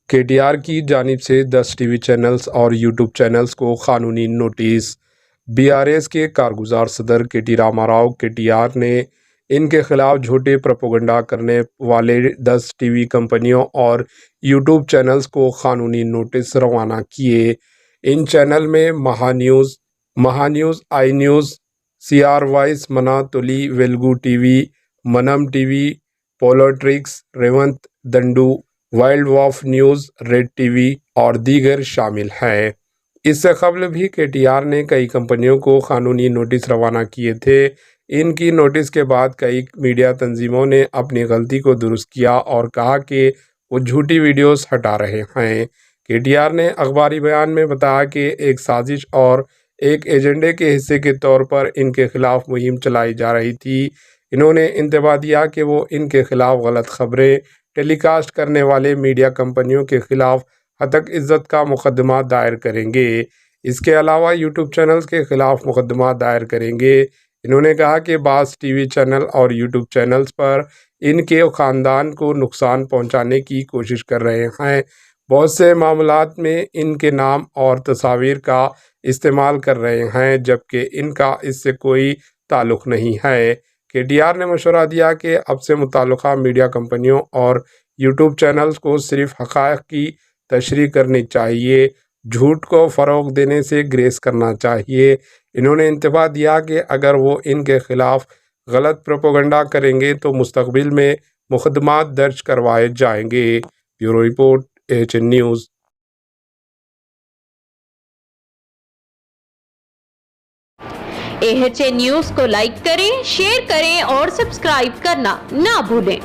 کے T R کی جانب سے 10 ٹی وی چینلز اور یوٹیوب چینلز کو قانونی نوٹس۔ بی آر ایس کے کارگزار صدر کے ٹی راما راؤ کے ٹی آر نے ان کے خلاف جھوٹے پروپیگنڈا کرنے والے 10 ٹی وی کمپنیوں اور یوٹیوب چینلز کو قانونی نوٹس روانہ کیے۔ ان چینل میں Maha news, I news, C R voice, Mana Toli, Velugu T V, Manam T V, politics, Revanth Dandu, wild wolf news, red T V اور دیگر شامل ہیں۔ اس سے قبل بھی کے ٹی آر نے کئی کمپنیوں کو قانونی نوٹس روانہ کیے تھے۔ ان کی نوٹس کے بعد کئی میڈیا تنظیموں نے اپنی غلطی کو درست کیا اور کہا کہ وہ جھوٹی ویڈیوز ہٹا رہے ہیں۔ کے ٹی آر نے اخباری بیان میں بتایا کہ ایک سازش اور ایک ایجنڈے کے حصے کے طور پر ان کے خلاف مہم چلائی جا رہی تھی۔ انہوں نے انتباہ دیا کہ وہ ان کے خلاف غلط خبریں ٹیلی کاسٹ کرنے والے میڈیا کمپنیوں کے خلاف ہتک عزت کا مقدمہ دائر کریں گے۔ اس کے علاوہ یوٹیوب چینلز کے خلاف مقدمہ دائر کریں گے۔ انہوں نے کہا کہ بعض ٹی وی چینل اور یوٹیوب چینلز پر ان کے خاندان کو نقصان پہنچانے کی کوشش کر رہے ہیں۔ بہت سے معاملات میں ان کے نام اور تصاویر کا استعمال کر رہے ہیں جبکہ ان کا اس سے کوئی تعلق نہیں ہے۔ کے ٹی آر نے مشورہ دیا کہ اب سے متعلقہ میڈیا کمپنیوں اور یوٹیوب چینلز کو صرف حقائق کی تشریح کرنی چاہیے، جھوٹ کو فروغ دینے سے گریز کرنا چاہیے۔ انہوں نے انتباہ دیا کہ اگر وہ ان کے خلاف غلط پروپیگنڈا کریں گے تو مستقبل میں مقدمات درج کروائے جائیں گے۔ Bureau report, AHN news. AHN news کو لائک کریں، شیئر کریں اور سبسکرائب کرنا نہ بھولیں۔